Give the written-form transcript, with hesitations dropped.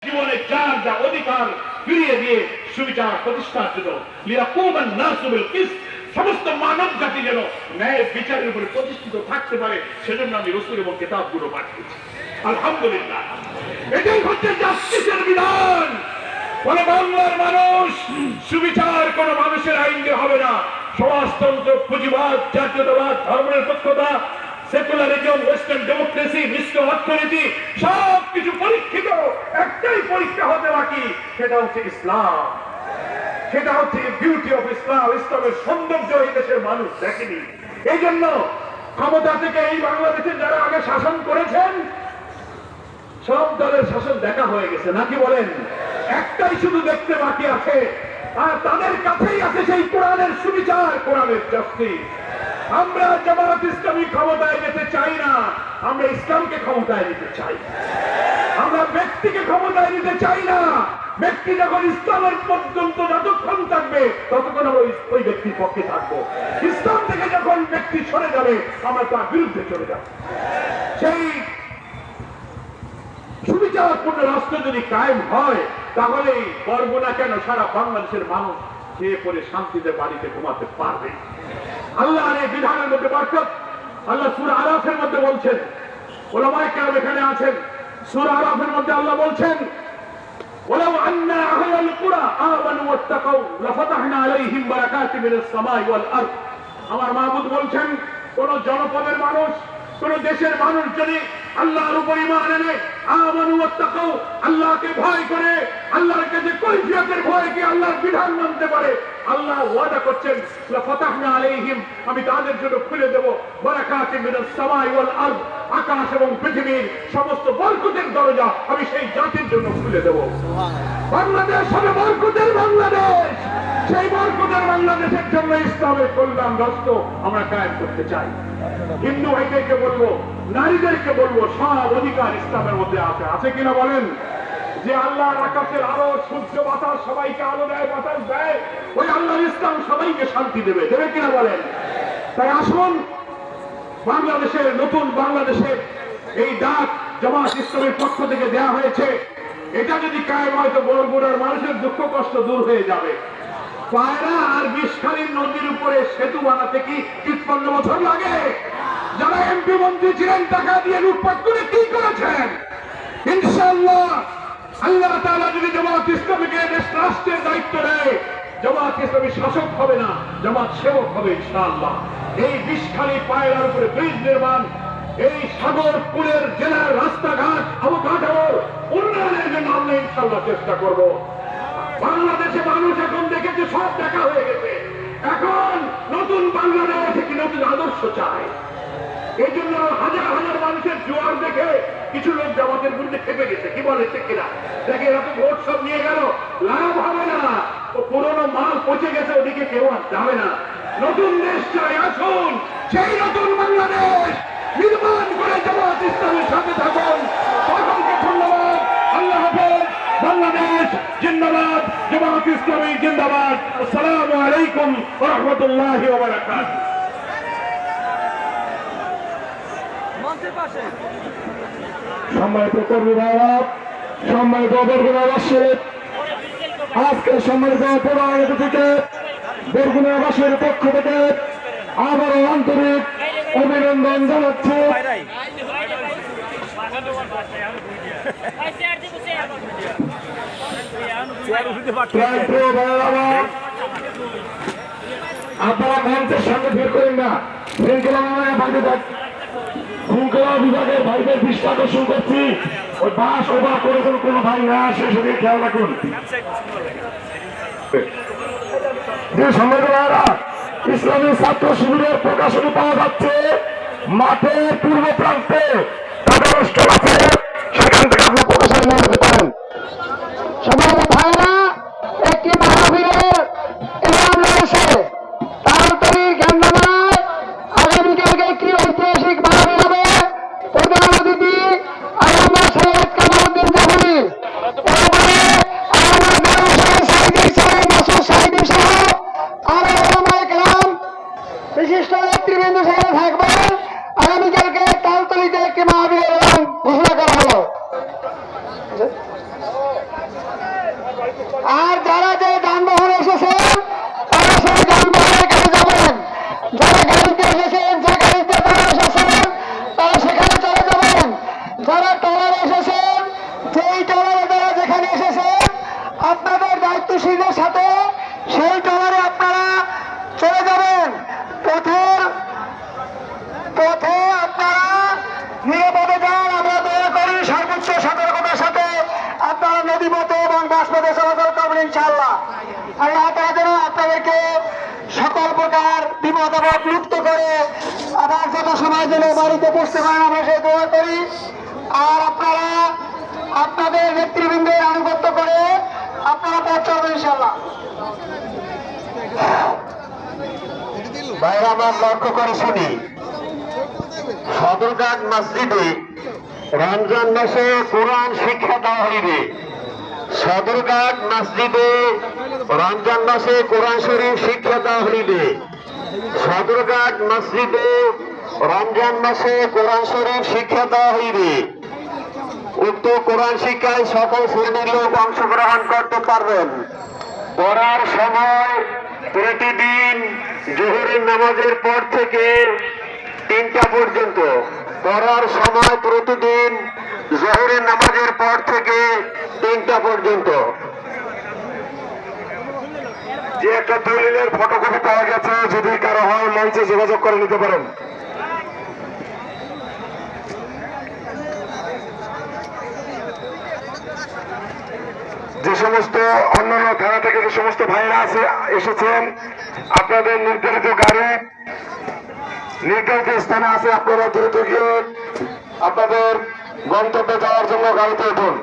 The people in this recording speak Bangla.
জীবনে যার যা অধিকার ফিরিয়ে দিয়ে সুবিচার প্রতিষ্ঠার জন্য লিয়াকুমান নাসু বিল কিসত, সমস্ত মানব জাতি যেন ন্যায় বিচারের উপরে প্রতিষ্ঠিত থাকতে পারে, সেজন্য আমি রাসূল এবং কিতাবগুলো পাঠিয়েছি। আলহামদুলিল্লাহ, এটাই হচ্ছে জাস্টিসের বিধান। কোন বাংলার মানুষ সুবিচার কোন মানুষের আইন দিয়ে হবে না। সমাজতন্ত্র, পুঁজিবাদ, জাতীয়তাবাদ, ধর্মনিরপেক্ষতা, সেকুলারিজম, ওয়েস্টার্ন ডেমোক্রেসি, মিশ্র অর্থনীতি সবকিছু পরীক্ষিত, একটাই পরীক্ষা হতে বাকি, সেটা হচ্ছে ইসলাম। সেটা হচ্ছে বিউটি অফ ইসলাম। ইসলামের সৌন্দর্য এই দেশের মানুষ দেখেনি। এই জন্য ক্ষমতা থেকে এই বাংলাদেশে যারা আগে শাসন করেছেন সব দলের শাসন দেখা হয়ে গেছে, নাকি বলেন? একটাই শুধু দেখতে বাকি আছে, আর তাদের কাছেই আছে সেই কোরআনের সুবিচার, কোরআনের জাস্টিস। আমরা জামাত ইসলামী ক্ষমতায় যেতে চাই না, আমরা ইসলামকে ক্ষমতায় নিতে চাই। আমরা ব্যক্তিকে ক্ষমতায় নিতে চাই না। ব্যক্তি যখন ইসলামের পর্যন্ত যতক্ষণ থাকবে ততক্ষণ আমরা ওই ব্যক্তির পক্ষে থাকবো। ইসলাম থেকে যখন ব্যক্তি সরে যাবে আমরা তার বিরুদ্ধে চলে যাব। সেই সুবিচারপূর্ণ রাষ্ট্র যদি কায়েম হয়, তাহলে বরগুনা কেন সারা বাংলাদেশের মানুষ খেয়ে পরে শান্তিতে বাড়িতে ঘুমাতে পারবে। আল্লাহর এই বিধানের মধ্যে বরকত। আল্লাহ সূরা আরাফের মধ্যে বলছেন, ওলামায়ে কেরাম এখানে আছেন, সূরা আরাফের মধ্যে আল্লাহ বলছেন, ওয়ালাউ আন্না আহলাল কুরা আমানু ওয়াত্তাকাউ লাফাতাহনা আলাইহিম বারাকাতিন মিনাস সামাই ওয়াল আরদ। আমার মাবুদ বলছেন, কোন জনপদের মানুষ, কোন দেশের মানুষ যদি আল্লাহর উপর ঈমান আনে, আমানু ওয়াত্তাকাউ, আল্লাহকে ভয় করে, আল্লাহর কাছে কৈফিয়তের ভয় কি আল্লাহর বিধান মানতে পারে, আল্লাহ ওয়াদা করছেন লাফাতাহনা আলাইহিম, আমি তাদের জন্য খুলে দেব বারাকাতিন মিনাস সামাই ওয়াল আরদ, আকাশ এবং পৃথিবীর সমস্ত বরকতের দরজা আমি সেই জাতির জন্য খুলে দেব। বাংলাদেশ হবে বরকতের বাংলাদেশ। সেই বরকতের বাংলাদেশের জন্য ইসলামের কল্যাণ রাষ্ট্র আমরা কায়েম করতে চাই। হিন্দু ভাইদেরকে বলবো, নারীদেরকে বলবো, সব অধিকার ইসলামের মধ্যে আছে। আছে কিনা বলেন? যে আল্লাহর আকাশের আলো, সূর্য, বাতাস সবাইকে আলো দেয়, বাতাস দেয়, ওই আল্লাহর ইসলাম সবাইকে শান্তি দেবে। দেবে কিনা বলেন? তাই আসুন, বাংলাদেশের নতুন বাংলাদেশের এই ডাক জামাত ইসলামের পক্ষ থেকে দেয়া হয়েছে, এটা যদি কায়েম হয় তো বরগুনার মানুষের দুঃখ কষ্ট দূর হয়ে যাবে। পায়রা আর বিষখালী নদীর উপরে সেতু বানাতে কি ৫৩ বছর লাগে? যারা এমপি মন্ত্রী ছিলেন টাকা দিয়ে লুটপাট করে কি করেছেন? ইনশাআল্লাহ আল্লাহ তাআলা যদি জামাত ইসলামীকে দেশ রাষ্ট্রের দায়িত্ব দেয়, জামাত ইসলামী শাসক হবে না, জামাত সেবক হবে ইনশাআল্লাহ। এই বিষখালী পায়রার উপরে ব্রিজ নির্মাণ, এই সাগরপুরের জেলার রাস্তাঘাট অবকাঠামো উন্নয়নের জন্য আমরা ইনশাআল্লাহ চেষ্টা করব। বাংলাদেশে মানুষ এখন দেখেছে সব দেখা হয়ে গেছে, এখন নতুন বাংলাদেশ একটি নতুন আদর্শ চায়। এই জন্য হাজার হাজার মানুষের জোয়ার দেখে কিছু লোক জামাতের বিরুদ্ধে খেপে গেছে। কি বলে ঠিক কিনা? দেখে এরা তো ভোট সব নিয়ে গেল, লাভ হবে না, ও পুরোনো মাল পচে গেছে, ওদিকে কেউ আর যাবে না। নতুন দেশ চাই, আসুন সেই নতুন বাংলাদেশ নির্মাণ করে জামাত ইসলামের সাথে থাকুন। সকলকে ধন্যবাদ। আল্লাহ হাফেজ। বাংলাদেশ জিন্দাবাদ, জামাত ইসলামী জিন্দাবাদ। আসসালামু আলাইকুম ওয়া রাহমাতুল্লাহি ওয়া বারাকাতুহু। সম্মানিত কর্মী ভাইরা, সম্মানিত বরগুনাবাসী, আজকে সম্মানিত প্রধান অতিথিকে বরগুনাবাসীর পক্ষ থেকে আবারও আন্তরিক অভিনন্দন জানাচ্ছি। আপনারা মঞ্চের সামনে ভিড় করেন না, শৃঙ্খলা বিভাগের ভাইদের দৃষ্টি আকর্ষণ করছি, ওই বাস ওভার করে কোনো ভাই না আসে সেদিকে খেয়াল রাখুন। যে সম্মানিত ভাইরা, ইসলামী ছাত্র শিবিরের প্রকাশনী পাওয়া যাচ্ছে মাঠের পূর্ব প্রান্তে, তাদের স্টল আছে, সেখান থেকে আপনি প্রকাশনী নিয়ে যেতে পারেন। সম্মানিত ভাইরা, একটি মাহফিলের ইমাম রয়েছে, তাড়াতাড়ি জ্ঞান নামায় আগামীকালকে একটি ঐতিহাসিক মাহফিল হবে। প্রধান অতিথি আল্লামা সৈয়দ কামালউদ্দিন জাফরি, এরপরে আল্লামা মেয়র সাইদি সাহেব, মাসুদ সাইদি সহ আরো ওলামায়ে কেরাম বিশিষ্ট নেতৃবৃন্দ সেখানে থাকবেন। আগামীকালকে তালতলিতে একটি মাহফিলের ঘোষণা করা হলো। ট্রলারে যারা যেখানে এসেছে আপনাদের দায়িত্বশীলদের সাথে সেই ট্রলারে আপনারা চলে যাবেন। পথে আপনারা নিরাপদে যান। আমরা দয়া করি সর্বোচ্চ সতর্কতার সাথে আপনারা নদীপথে এবং বাসপথে চলাচল করবেন ইনশাআল্লাহ। আল্লাহ তাআলা যেন আপনাদেরকে সকল প্রকার বিপদ আপদ মুক্ত করে আবার যত সময় যেন বাড়িতে পৌঁছতে পারেন আমরা সেই দোয়া করি। আর আপনারা আপনাদের নেতৃবৃন্দের আনুগত্য করে আপনারা পথ চলবেন ইনশাআল্লাহ। ভাইরা আমার লক্ষ্য করে শুনি, সদরঘাট মসজিদে রমজান মাসে কোরআন শিক্ষা দেওয়া হইবে। সদরঘাট মসজিদে রমজান মাসে কোরআন শরীফ শিক্ষা দেওয়া হইবে। সদরঘাট মসজিদে রমজান মাসে কোরআন শরীফ শিক্ষা দেওয়া হইবে। উক্ত কোরআন শিক্ষায় সকল শ্রেণীর লোক অংশগ্রহণ করতে পারবেন। পড়ার সময় প্রতিদিন জোহরের নামাজের পর থেকে 3টা পর্যন্ত। পড়ার সময় প্রতিদিন জোহরের নামাজের পর থেকে 3টা পর্যন্ত। যে একটা দলিলের ফটোকপি পাওয়া গেছে, যদি কারো হয় মঞ্চে যোগাযোগ করে নিতে পারেন। যে সমস্ত অন্যান্য থানা থেকে যে সমস্ত ভাইরা এসেছেন, আপনাদের নির্ধারিত গাড়ি নির্ধারিত স্থানে আছে, আপনারা দ্রুত গিয়ে আপনাদের গন্তব্যে যাওয়ার জন্য গাড়িতে উঠুন।